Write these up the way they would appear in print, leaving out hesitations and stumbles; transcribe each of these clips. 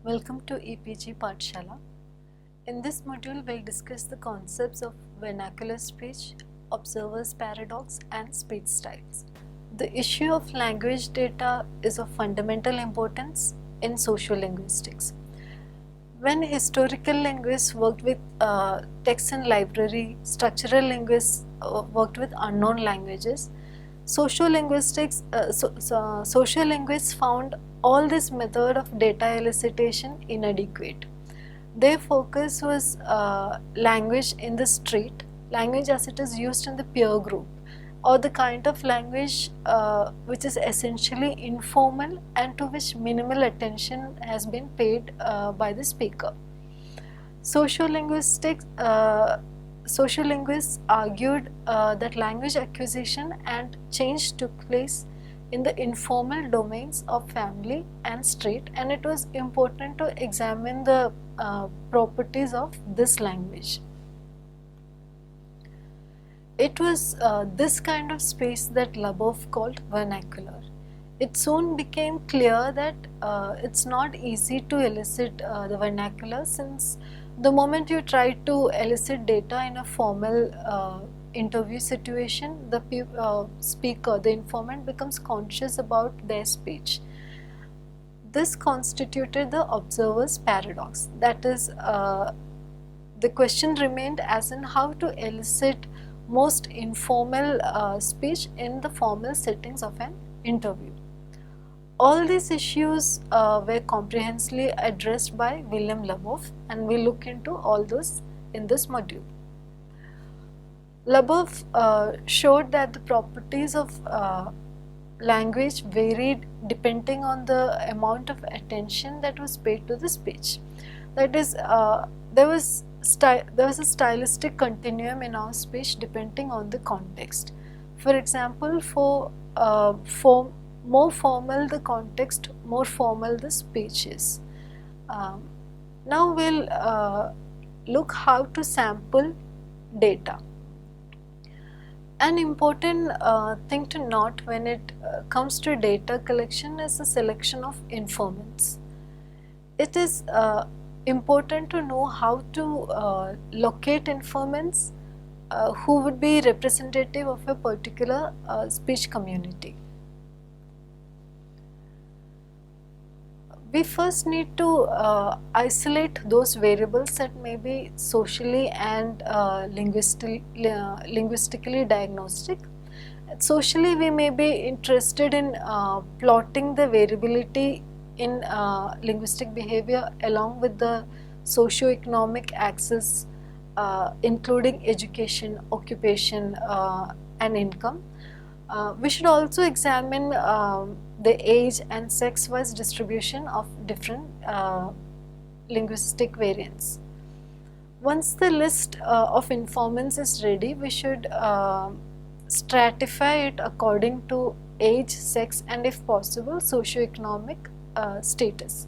Welcome to EPG Pathshala. In this module, we'll discuss the concepts of vernacular speech, observer's paradox, and speech styles. The issue of language data is of fundamental importance in sociolinguistics. When historical linguists worked with text and library, structural linguists worked with unknown languages, sociolinguistics, sociolinguists found all this method of data elicitation inadequate. Their focus was language in the street, language as it is used in the peer group, or the kind of language which is essentially informal and to which minimal attention has been paid by the speaker. Sociolinguists argued that language acquisition and change took place in the informal domains of family and street, and it was important to examine the properties of this language. It was this kind of space that Labov called vernacular. It soon became clear that it's not easy to elicit the vernacular, since the moment you try to elicit data in a formal interview situation, the speaker, the informant, becomes conscious about their speech. This constituted the observer's paradox. That is, the question remained as in how to elicit most informal speech in the formal settings of an interview. All these issues were comprehensively addressed by William Labov, and we will look into all those in this module. Labov showed that the properties of language varied depending on the amount of attention that was paid to the speech. That is, there was a stylistic continuum in our speech depending on the context. For example, for more formal the context, more formal the speech is. Now we'll look how to sample data. An important thing to note when it comes to data collection is the selection of informants. It is important to know how to locate informants who would be representative of a particular speech community. We first need to isolate those variables that may be socially and linguistically diagnostic. Socially, we may be interested in plotting the variability in linguistic behavior along with the socio-economic axis, including education, occupation, and income. We should also examine the age and sex-wise distribution of different linguistic variants. Once the list of informants is ready, we should stratify it according to age, sex, and if possible, socio-economic status.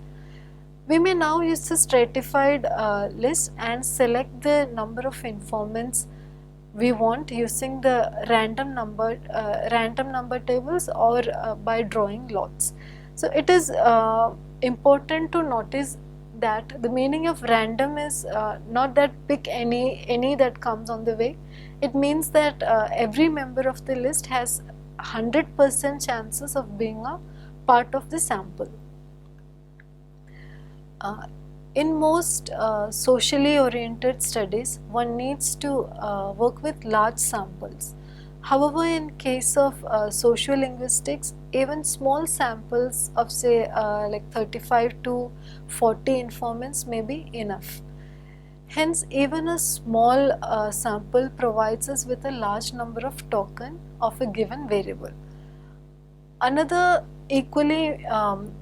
We may now use the stratified list and select the number of informants we want using the random number tables or by drawing lots. So it is important to notice that the meaning of random is not that pick any that comes on the way. It means that every member of the list has 100% chances of being a part of the sample. In most socially oriented studies, one needs to work with large samples. However, in case of sociolinguistics, even small samples of say like 35 to 40 informants may be enough. Hence, even a small sample provides us with a large number of tokens of a given variable. Another equally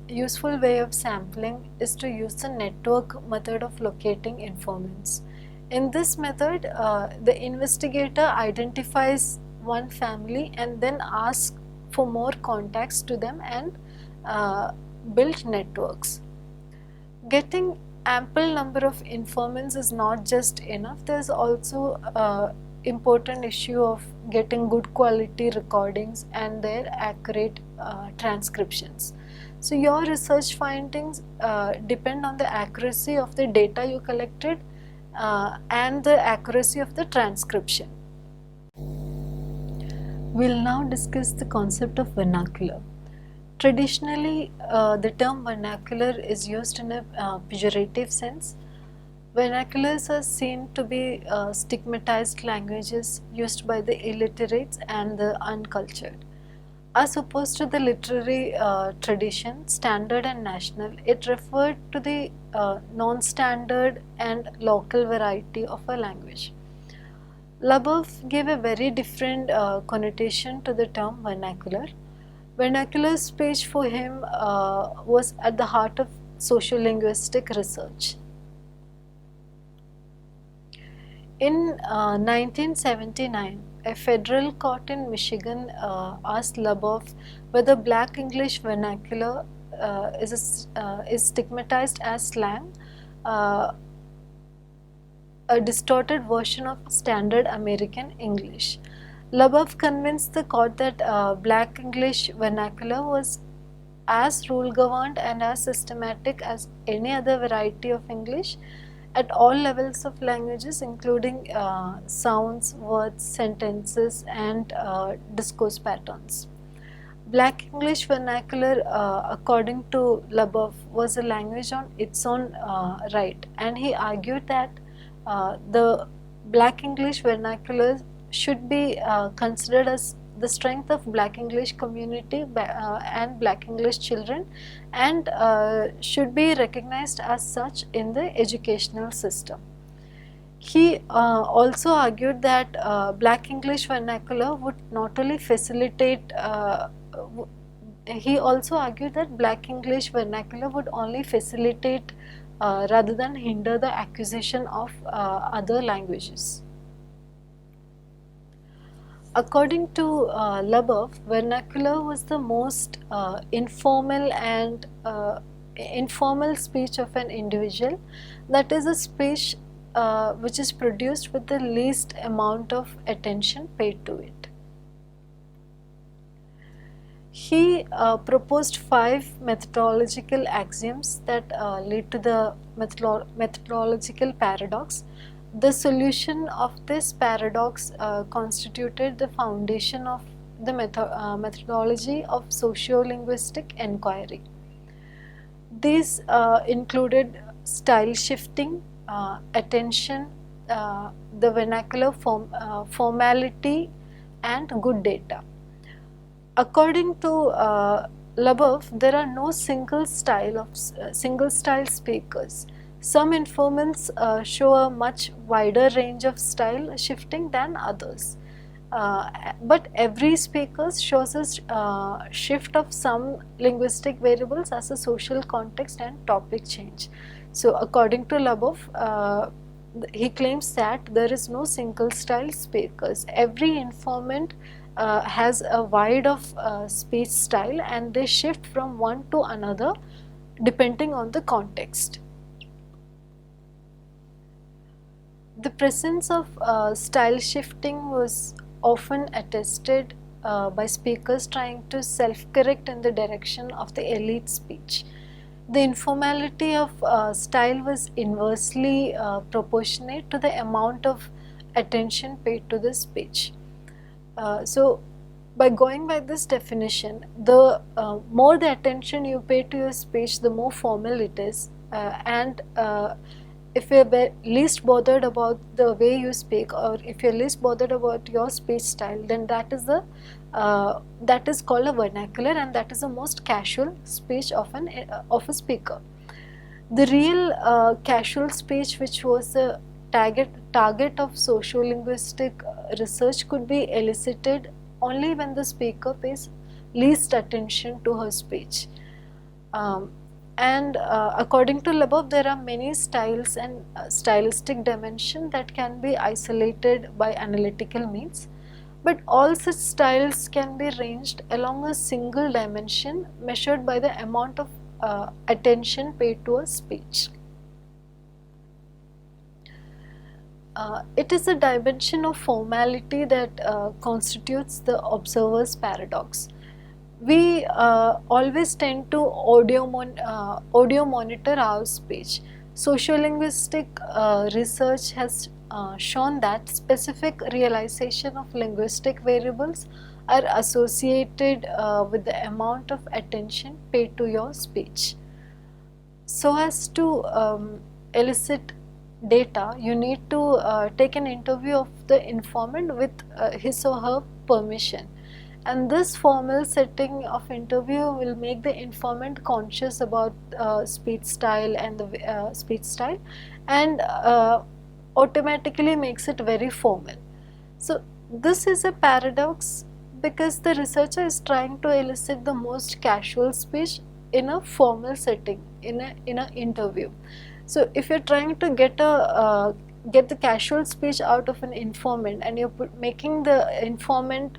useful way of sampling is to use the network method of locating informants. In this method, the investigator identifies one family and then asks for more contacts to them and build networks. Getting ample number of informants is not just enough. There is also important issue of getting good quality recordings and their accurate transcriptions. So your research findings depend on the accuracy of the data you collected and the accuracy of the transcription. We'll now discuss the concept of vernacular. Traditionally, the term vernacular is used in a pejorative sense. Vernaculars are seen to be stigmatized languages used by the illiterates and the uncultured. As opposed to the literary tradition, standard and national, it referred to the non-standard and local variety of a language. Labov gave a very different connotation to the term vernacular. Vernacular speech for him was at the heart of sociolinguistic research. In 1979, a federal court in Michigan asked Labov whether Black English vernacular is stigmatized as slang, a distorted version of standard American English. Labov convinced the court that Black English vernacular was as rule governed and as systematic as any other variety of English at all levels of languages, including sounds, words, sentences, and discourse patterns. Black English vernacular, according to Labov, was a language on its own right, and he argued that the Black English vernacular should be considered as the strength of Black English community and Black English children, and should be recognized as such in the educational system. He also argued that Black English vernacular would not only facilitate he also argued that Black English vernacular would only facilitate rather than hinder the acquisition of other languages. According to Labov, vernacular was the most informal and informal speech of an individual, that is a speech which is produced with the least amount of attention paid to it. He proposed 5 methodological axioms that lead to the methodological paradox. The solution of this paradox constituted the foundation of the methodology of sociolinguistic inquiry. These included style shifting, attention, the vernacular formality, and good data. According to Labov, there are no single style speakers. Some informants show a much wider range of style shifting than others. But every speaker shows a shift of some linguistic variables as a social context and topic change. So according to Labov, he claims that there is no single style speakers. Every informant has a wide of speech style, and they shift from one to another depending on the context. The presence of style shifting was often attested by speakers trying to self-correct in the direction of the elite speech. The informality of style was inversely proportionate to the amount of attention paid to the speech. So, by going by this definition, the more the attention you pay to your speech, the more formal it is, and if you are least bothered about the way you speak, or if you are least bothered about your speech style, then that is the that is called a vernacular, and that is the most casual speech of a speaker. The real casual speech, which was the target of sociolinguistic research, could be elicited only when the speaker pays least attention to her speech. According to Labov, there are many styles and stylistic dimension that can be isolated by analytical means, but all such styles can be ranged along a single dimension measured by the amount of attention paid to a speech. It is a dimension of formality that constitutes the observer's paradox. we always tend to audio monitor our speech. Sociolinguistic research has shown that specific realization of linguistic variables are associated with the amount of attention paid to your speech. So as to elicit data, you need to take an interview of the informant with his or her permission, and this formal setting of interview will make the informant conscious about speech style and the speech style, and automatically makes it very formal. So this is a paradox because the researcher is trying to elicit the most casual speech in a formal setting, in an interview. So if you're trying to get the casual speech out of an informant, and you're making the informant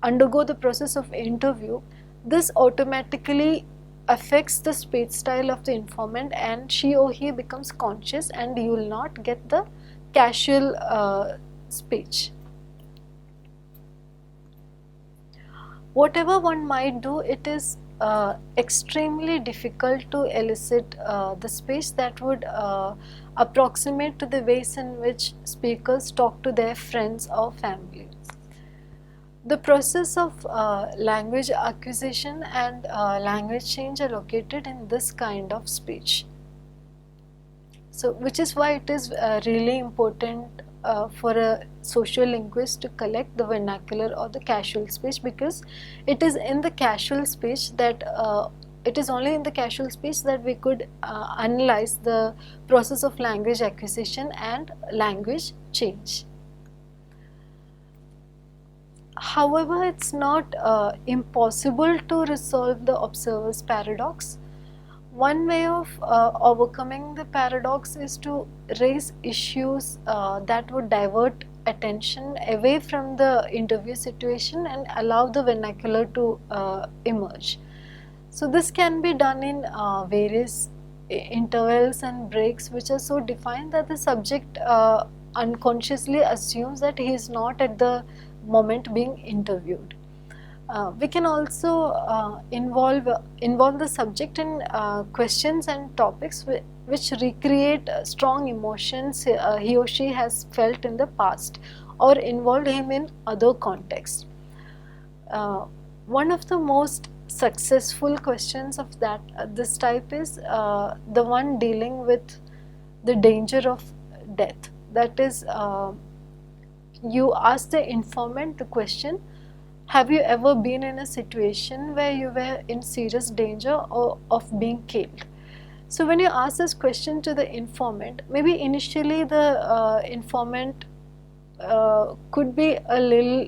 undergo the process of interview, this automatically affects the speech style of the informant, and she or he becomes conscious, and you will not get the casual speech. Whatever one might do, it is extremely difficult to elicit the speech that would approximate to the ways in which speakers talk to their friends or family. The process of language acquisition and language change are located in this kind of speech. So, which is why it is really important for a sociolinguist to collect the vernacular or the casual speech, because it is in the casual speech that it is only in the casual speech that we could analyze the process of language acquisition and language change. However, it's not impossible to resolve the observer's paradox. One way of overcoming the paradox is to raise issues that would divert attention away from the interview situation and allow the vernacular to emerge. So this can be done in various intervals and breaks, which are so defined that the subject unconsciously assumes that he is not at the moment being interviewed. We can also involve the subject in questions and topics which recreate strong emotions he or she has felt in the past, or involve him in other contexts. One of the most successful questions of this type is the one dealing with the danger of death. That is, you ask the informant the question, have you ever been in a situation where you were in serious danger of being killed? So when you ask this question to the informant, maybe initially the informant could be a little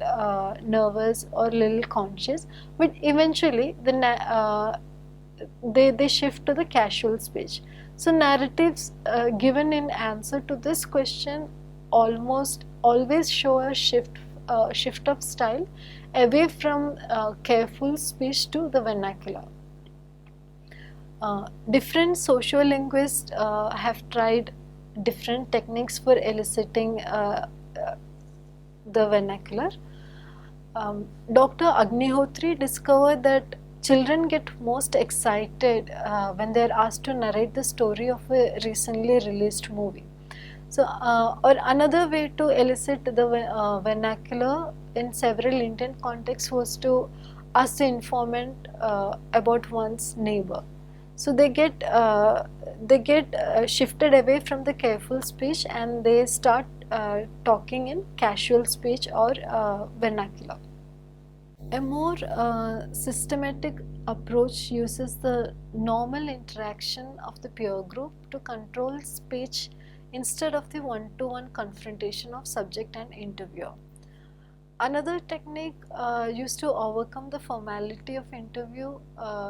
nervous or a little conscious, but eventually they shift to the casual speech. So narratives given in answer to this question almost always show a shift of style away from careful speech to the vernacular. Different sociolinguists have tried different techniques for eliciting the vernacular. Dr. Agnihotri discovered that children get most excited when they are asked to narrate the story of a recently released movie. So, or another way to elicit the vernacular in several Indian contexts was to ask the informant about one's neighbor. So they get shifted away from the careful speech, and they start talking in casual speech or vernacular. A more systematic approach uses the normal interaction of the peer group to control speech instead of the one-to-one confrontation of subject and interviewer. Another technique used to overcome the formality of interview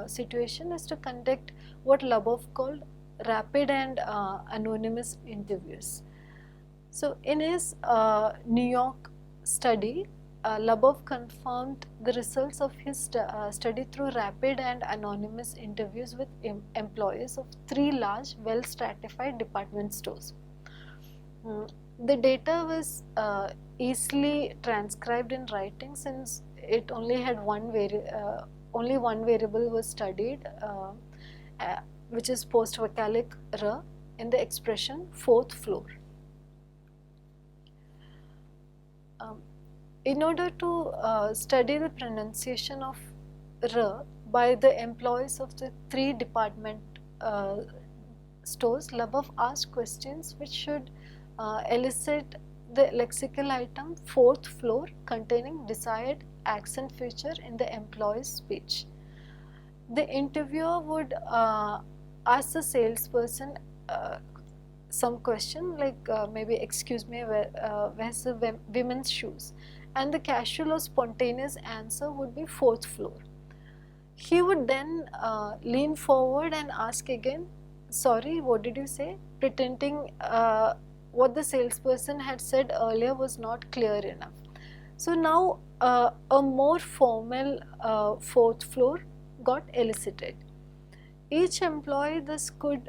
situation is to conduct what Labov called rapid and anonymous interviews. So in his New York study, Labov confirmed the results of his study through rapid and anonymous interviews with employees of 3 large, well-stratified department stores. The data was easily transcribed in writing, since it only had only one variable was studied, which is post-vocalic r in the expression fourth floor. In order to study the pronunciation of r by the employees of the 3 department stores, Labov asked questions which should elicit the lexical item fourth floor containing desired accent feature in the employee's speech. The interviewer would ask the salesperson some question like maybe, excuse me, where's the women's shoes, and the casual or spontaneous answer would be fourth floor. He would then lean forward and ask again, sorry, what did you say, pretending what the salesperson had said earlier was not clear enough. So now a more formal fourth floor got elicited. Each employee thus could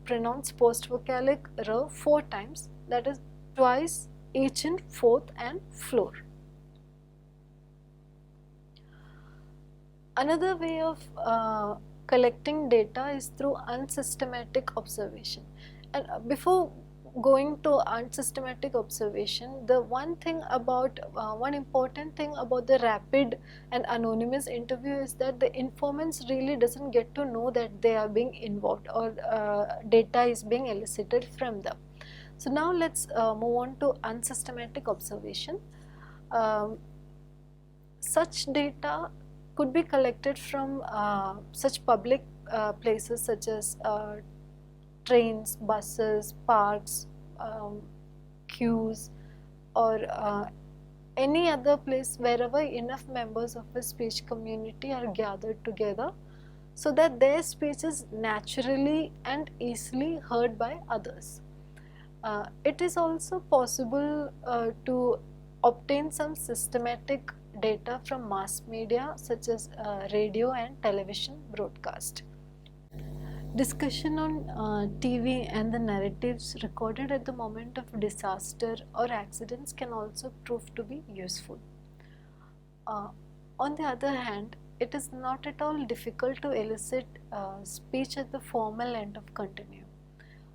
pronounce post-vocalic r 4 times, that is twice each in fourth and floor. Another way of collecting data is through unsystematic observation. And before going to unsystematic observation, the one important thing about the rapid and anonymous interview is that the informants really doesn't get to know that they are being involved or data is being elicited from them. So now let's move on to unsystematic observation. Such data could be collected from such public places such as trains, buses, parks, queues, or any other place wherever enough members of a speech community are gathered together so that their speech is naturally and easily heard by others. It is also possible to obtain some systematic data from mass media such as radio and television broadcast. Discussion on TV and the narratives recorded at the moment of disaster or accidents can also prove to be useful. On the other hand, it is not at all difficult to elicit speech at the formal end of continuum.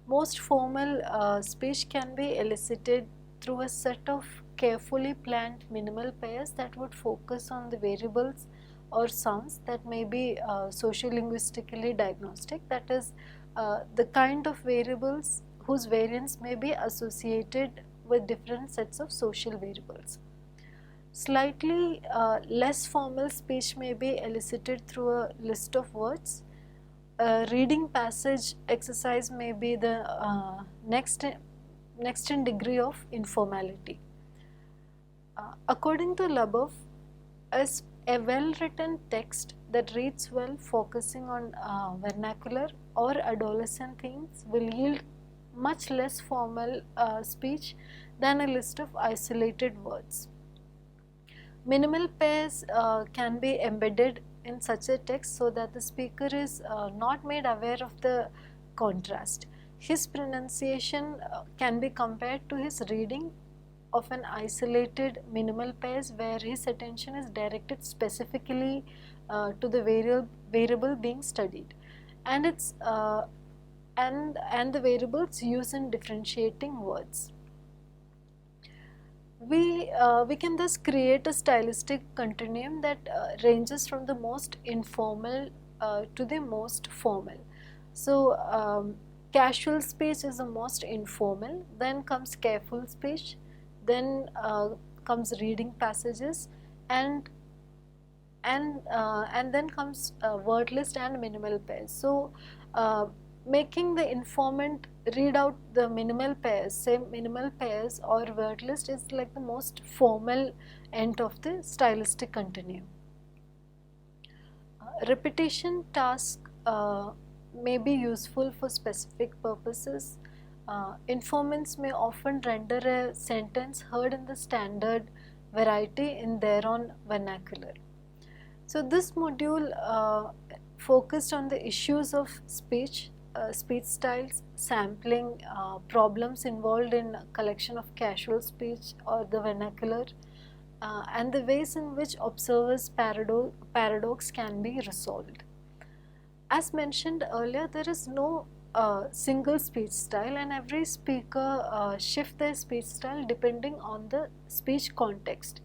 Most formal speech can be elicited through a set of carefully planned minimal pairs that would focus on the variables or sounds that may be sociolinguistically diagnostic, that is the kind of variables whose variance may be associated with different sets of social variables. Slightly less formal speech may be elicited through a list of words. Reading passage exercise may be the next in degree of informality. According to Labov, a well-written text that reads well, focusing on vernacular or adolescent themes, will yield much less formal speech than a list of isolated words. Minimal pairs can be embedded in such a text so that the speaker is not made aware of the contrast. His pronunciation can be compared to his reading of an isolated minimal pairs where his attention is directed specifically to the variable being studied, and its and the variables used in differentiating words. We can thus create a stylistic continuum that ranges from the most informal to the most formal. So casual speech is the most informal, then comes careful speech, then comes reading passages, and then comes word list and minimal pairs. So making the informant read out the minimal pairs, say minimal pairs or word list, is like the most formal end of the stylistic continuum. Repetition task may be useful for specific purposes. Informants may often render a sentence heard in the standard variety in their own vernacular. So this module focused on the issues of speech speech styles, sampling, problems involved in collection of casual speech or the vernacular, and the ways in which observers' paradox can be resolved. As mentioned earlier, there is no single speech style, and every speaker shift their speech style depending on the speech context.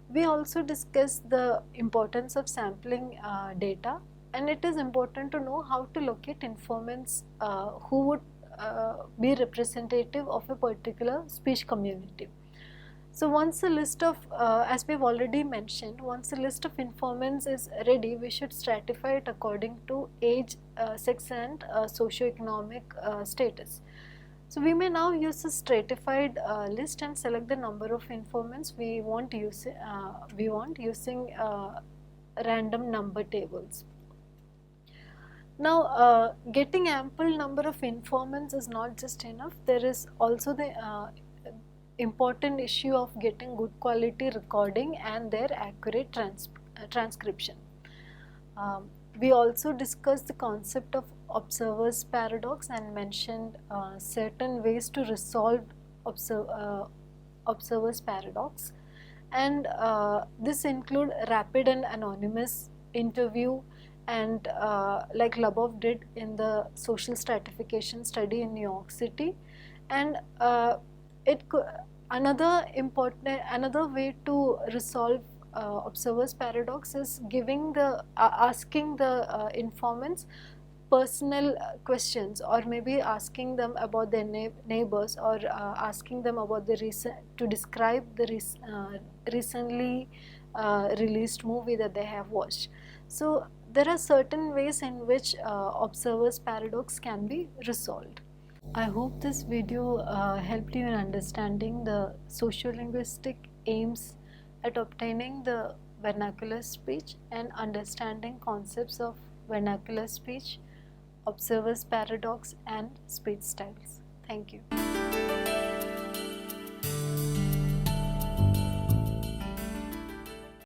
We also discussed the importance of sampling data, and it is important to know how to locate informants who would be representative of a particular speech community. So once a list of, as we've already mentioned, once a list of informants is ready, we should stratify it according to age, sex and socioeconomic status. So we may now use a stratified list and select the number of informants we want using random number tables. Now, getting ample number of informants is not just enough. There is also the important issue of getting good quality recording and their accurate transcription. We also discussed the concept of observer's paradox and mentioned certain ways to resolve observer's paradox, and this include rapid and anonymous interview, and like Lubbock did in the social stratification study in New York City. And another way to resolve observer's paradox is asking the informants personal questions, or maybe asking them about their neighbors, or asking them about the to describe the recently released movie that they have watched. So there are certain ways in which observer's paradox can be resolved. I hope this video helped you in understanding the sociolinguistic aims at obtaining the vernacular speech and understanding concepts of vernacular speech, observer's paradox and speech styles. Thank you.